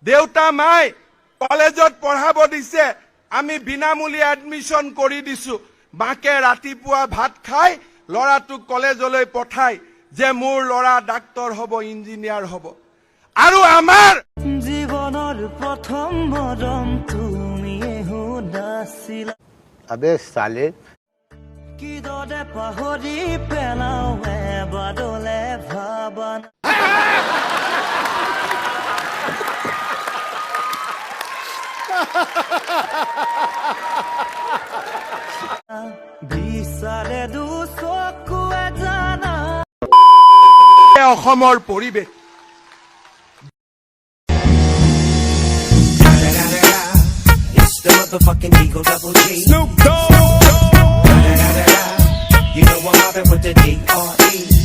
দেউতা মাই কলেজত পঢ়াব দিছে আমি বিনামূলীয়া এডমিশন কৰি দিছো মাকে ৰাতিপুৱা ভাত খাই লৰাটোক কলেজলৈ পঠাই যে মোৰ লৰা ডাক্তৰ হ'ব ইঞ্জিনিয়াৰ হ'ব আৰু আমাৰ জীৱনৰ প্ৰথম মৰম তুমিয়ে নাছিলা अबे साले কিদৰে পাহৰি পেলাও এবাৰলে ভাবান বিচাৰে দুচকুৱে জানা অসমৰ পৰিৱেশ It's the motherfucking Eagle Double G. Snoop Dogg You know I'm mobbing with the D.R.E.